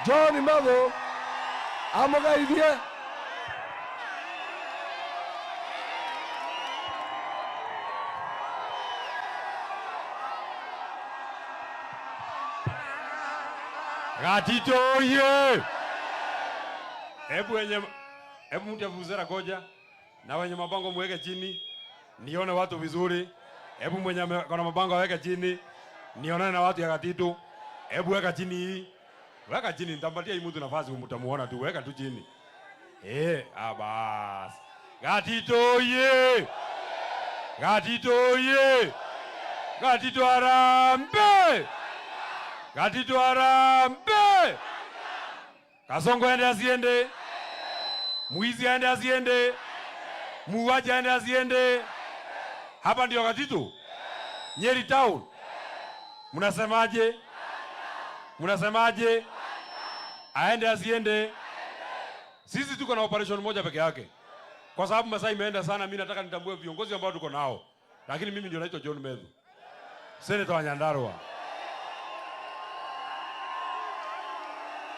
John Mabo amugeithie. Gatito oye! Hebu mtavuzera goja na wenye mabango mweke chini nione watu vizuri. Hebu mwenye kuna mabango weke chini nione na watu ya Gatito. Hebu weka chini hii. Weka chini, nitampatia hii mtu nafasi mtamuona tu. Weka tu chini. Bas. Gatito oye! Gatito oye! Gatito arambe! Gatito arambe! Kasongo ende asiende. Muizi ende asiende. Muuaji ende asiende. Hapa ndio Gatito. Nyeri town. Mnasemaje? Mnasemaje? Aende asiende? Sisi tuko na operation moja peke yake. Kwa sababu masaa imeenda sana, mimi nataka nitambue viongozi ambao tuko nao. Lakini mimi ndio naitwa John Medhu. Senator wa Nyandarua.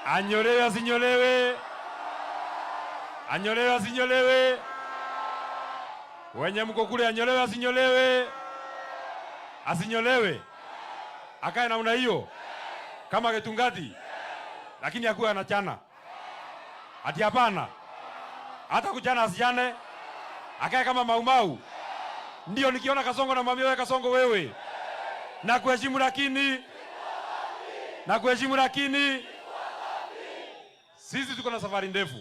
Anyolewe asinyolewe. Anyolewe asinyolewe. Wenye mko kule anyolewe asinyolewe. Asinyolewe. Akae namna hiyo. Kama Getungati. Lakini hakuwa anachana. Ati hapana. Hata kuchana asichane. Akae kama Maumau. Ndio nikiona Kasongo na mami wewe Kasongo wewe. Na kuheshimu lakini. Na kuheshimu lakini. Sisi tuko na safari ndefu.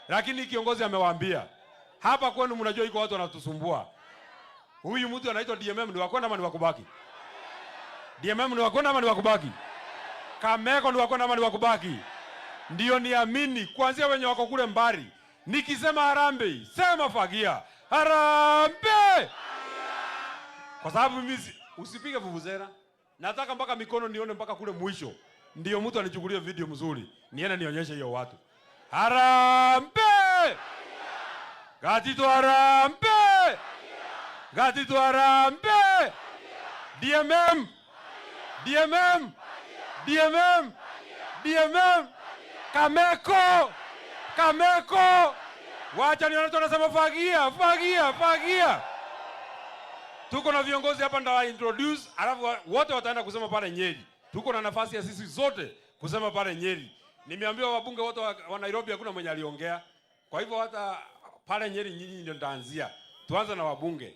Lakini kiongozi amewaambia. Hapa kwenu mnajua iko watu wanatusumbua. Huyu mtu anaitwa DMM ni wakwenda ama ni wakubaki? DMM ni wakwenda ama ni wakubaki? Kameko ni wakwenda ama ni wakubaki? Ndio niamini kuanzia wenye wako kule mbari. Nikisema harambe, sema fagia. Harambe! Kwa sababu mimi usipige vuvuzela. Nataka mpaka mikono nione mpaka kule mwisho. Ndio mtu anichukulie video mzuri. Niende nionyeshe hiyo watu. Harambe! Gatito harambe! Gatito harambe! DMM! DMM! DMM! DMM! Kameko! Kameko! Wacha nione tunasema fagia, fagia, fagia. Tuko na viongozi hapa ndio introduce, alafu wote wataenda kusema pale Nyeri. Tuko na nafasi ya sisi zote kusema pale Nyeri. Nimeambiwa wabunge wote wa Nairobi hakuna mwenye aliongea. Kwa hivyo hata pale Nyeri nyinyi ndio tutaanzia. Tuanze na wabunge.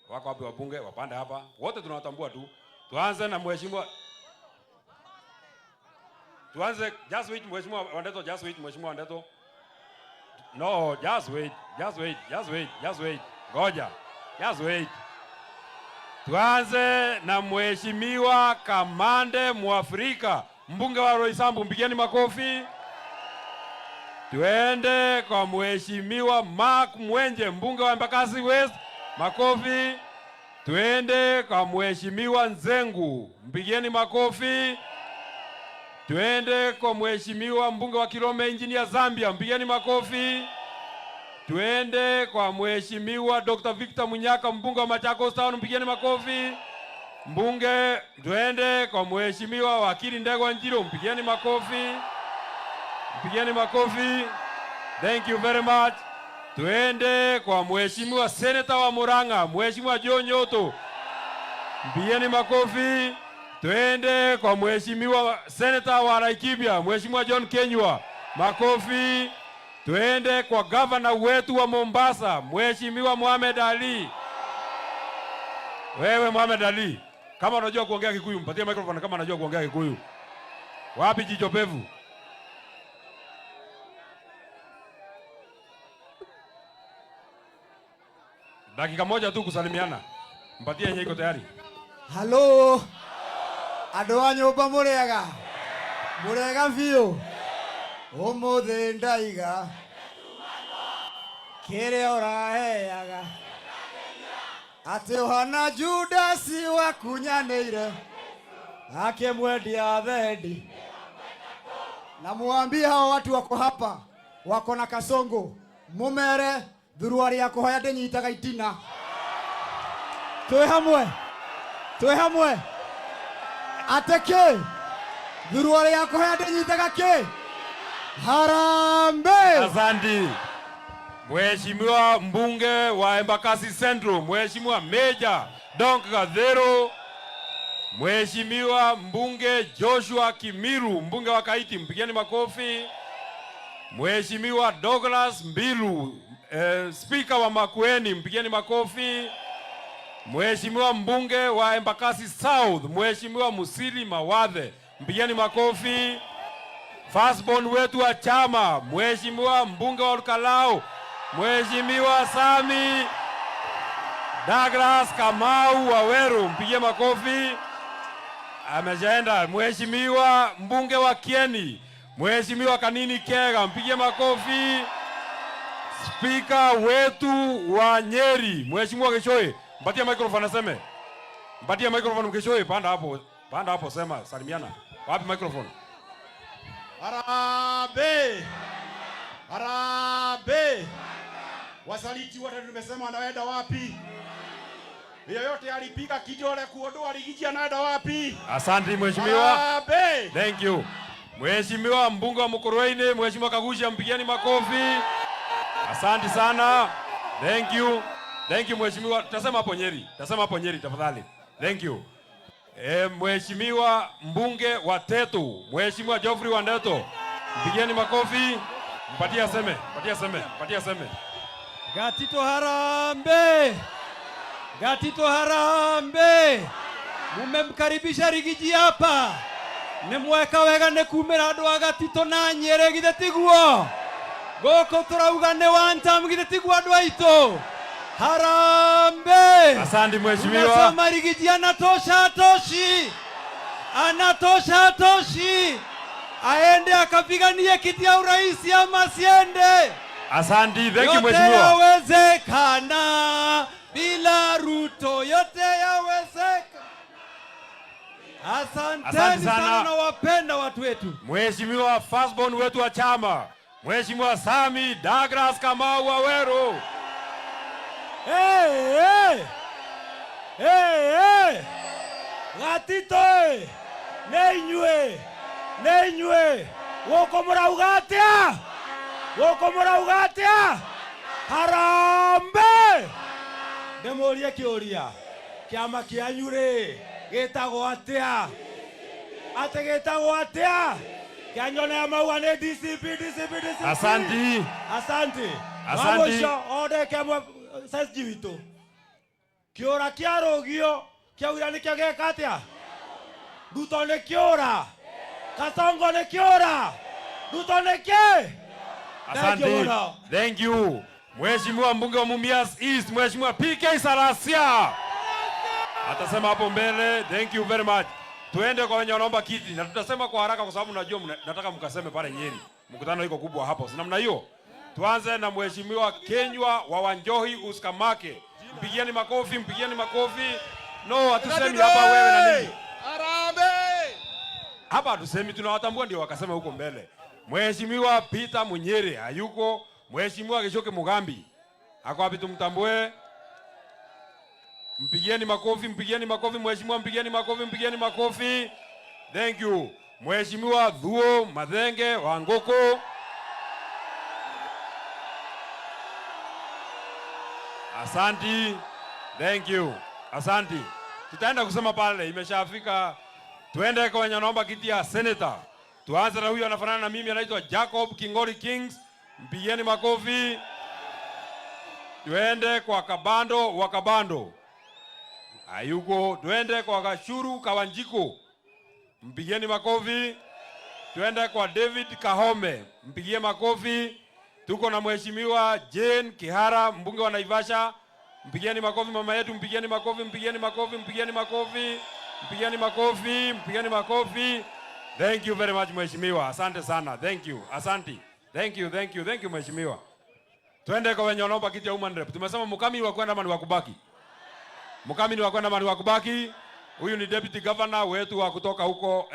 Wako wapi wabunge? Wapande hapa. Wote tunawatambua tu. Tuanze na mheshimiwa. Tuanze just wait mheshimiwa Wandeto, just wait mheshimiwa Wandeto. No, just wait. Just wait. Just wait. Just wait. Ngoja. Just wait. Tuanze na mheshimiwa Kamande Mwafrika, mbunge wa Roysambu, mpigieni makofi. Tuende kwa mheshimiwa Mark Mwenje, mbunge wa Embakasi West, makofi. Tuende kwa mheshimiwa Nzengu, mpigieni makofi. Tuende kwa mheshimiwa mbunge wa Kilome Engineer Zambia, mpigieni makofi. Tuende kwa mheshimiwa Dr. Victor Munyaka, mbunge wa Machakos Town, mpigieni makofi. Mbunge, tuende kwa mheshimiwa wakili Ndegwa Njiro, mpigieni makofi. Mpigieni makofi. Thank you very much. Tuende kwa mheshimiwa Senator wa Murang'a, mheshimiwa John Nyoto, mpigieni makofi. Tuende kwa mheshimiwa Senator wa Laikipia, mheshimiwa John Kenywa, makofi. Tuende kwa governor wetu wa Mombasa, mheshimiwa Mohamed Ali. Wewe Mohamed Ali, kama unajua kuongea Kikuyu, mpatie microphone kama unajua kuongea Kikuyu. Wapi jicho pevu? Dakika moja tu kusalimiana. Mpatie yenye iko tayari. Hello. Andũ a nyũmba mũrĩega. Mũrĩega biũ. Ũmũthĩ ndaiga. Kĩrĩa ũraheaga. Atĩ ũhana Judasi wakunyanĩire. Akimwendia thendi. Na muambie hao watu wako hapa. Wako na Kasongo. Mumere thuruari ya kuhoya ndĩnyitaga itina. Twĩ hamwe. Twĩ hamwe. Ateke Thuruari ya kuhoya ndinyitaga ki? Harambee! Asante. Mheshimiwa mbunge wa Embakasi Central, Mheshimiwa Meja Donk Gathero, Mheshimiwa mbunge Joshua Kimiru, mbunge wa Kaiti, mpigeni makofi. Mheshimiwa Douglas Mbilu, speaker wa Makueni, mpigeni makofi. Mheshimiwa mbunge wa Embakasi South, Mheshimiwa Musili Mawadhe, mpigeni makofi. Firstborn wetu wa chama, Mheshimiwa mbunge wa Olkalau, Mheshimiwa Sami Douglas Kamau Waweru, mpigie makofi. Amejaenda. Mheshimiwa mbunge wa Kieni, Mheshimiwa Kanini Kega, mpigie makofi. Speaker wetu wa Nyeri, Mheshimiwa Geshoe, mpatie microphone aseme. Mpatie microphone Geshoe, panda hapo sema, salimiana. Wapi microphone? Harambee! Harambee! Wasaliti wote tumesema wanaenda wapi? Yeyote alipiga kidole kuondoa ligiji anaenda wapi? Asante mheshimiwa. Harambee! Thank you. Mheshimiwa mbunge wa Mukurweini, Mheshimiwa Kagusha, mpigieni makofi. Asante sana. Thank you. Thank you mheshimiwa. Tasema hapo Nyeri tafadhali. Thank you. Mheshimiwa mbunge wa Tetu, Mheshimiwa Geoffrey Wandeto, mpigieni makofi. Mpatie aseme. Gatito Harambee! Gatito Harambee! Mumemkaribisha rigiji hapa. Nimweka wega nekumira andu a Gatito na Nyeri githe tiguo. Goko turauga ne one time githe tiguo andu aitu. Harambee! Asante mheshimiwa. Unasema rigiji anatosha toshi. Aende akapiganie kiti ya urais ama siende. Asante, thank you mheshimiwa. Yote yawezekana bila Ruto, yote yawezekana. Asante sana, nawapenda watu wetu. Mheshimiwa firstborn wetu wa chama, Mheshimiwa Sami Douglas Kamau Waweru. Hey! Gatito neinywe woko muraugatia Harambee! Ndemuria kiuria kiama kianyu ri gitagwo atia kianyona ya maua ni DCP. Asante. Mamosho ode kiamwa sasji wito kiora kia rogio kia ura ni kia geka atia Ruto ni kiora, Kasongo ni kiora, Ruto ni kie. Asante. Thank you. Mheshimiwa mbunge wa Mumias East, Mheshimiwa PK Sarasia, atasema hapo mbele. Thank you very much. Tuende kwa wenye wanaomba kiti na tutasema kwa haraka kwa sababu najua nataka mkaseme pale Nyeri. Mkutano iko kubwa hapo. Sina namna hiyo. Tuanze na Mheshimiwa Kenywa wa Wanjohi Uskamake. Mpigieni makofi. No, hatusemi hapa wewe na nini. Harambee! Hapa hatusemi, tunawatambua ndio wakasema huko mbele. Mheshimiwa Peter Munyere hayuko. Mheshimiwa Geshoke Mugambi ako wapi? Tumtambue. Mpigieni makofi. Mheshimiwa, mpigieni makofi. Thank you. Mheshimiwa Dhuo Madhenge wa Ngoko. Asante. Thank you. Asante. Tutaenda kusema pale imeshafika. Tuende kwa wenye naomba kiti ya senator. Tuanze na huyu anafanana na mimi, anaitwa Jacob Kingori Kings. Mpigieni makofi. Tuende kwa Kabando wa Kabando. Ayuko. Tuende kwa Kashuru Kawanjiko. Mpigieni makofi. Tuende kwa David Kahome. Mpigie makofi. Tuko na Mheshimiwa Jane Kihara, mbunge wa Naivasha. Mpigieni makofi mama yetu, mpigieni makofi. Thank you very much Mheshimiwa. Asante sana. Thank you. Asante. Thank you Mheshimiwa. Twende kwa wenye wanaomba kiti ya woman rep. Tumesema mkamili wa kwenda mani wa kubaki. Huyu ni deputy governor wetu wa kutoka huko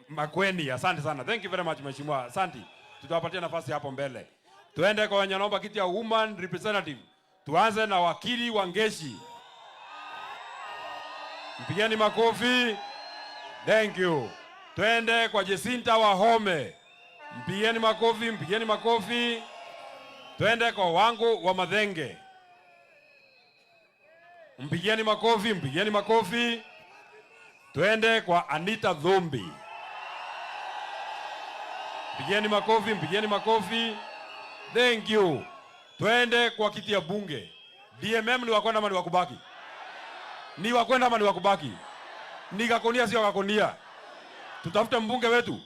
Makueni. Asante sana. Thank you very much Mheshimiwa. Asante. Tutawapatia nafasi hapo mbele. Tuende kwa wenye wanaomba kiti ya woman representative. Tuanze na wakili Wangeshi. Mpigeni makofi. Thank you. Twende kwa Jacinta Wahome. Mpigieni makofi, mpigieni makofi. Twende kwa Wangu wa Mathenge. Mpigieni makofi, mpigieni makofi. Twende kwa Anita Dhumbi. Mpigieni makofi, mpigieni makofi. Thank you. Twende kwa kiti ya bunge. DMM ni wakwenda ama ni wakubaki? Ni wakwenda ama ni wakubaki? Ni Gakonia sio Gakonia. Tutafute mbunge wetu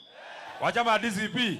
wa chama ya DCP.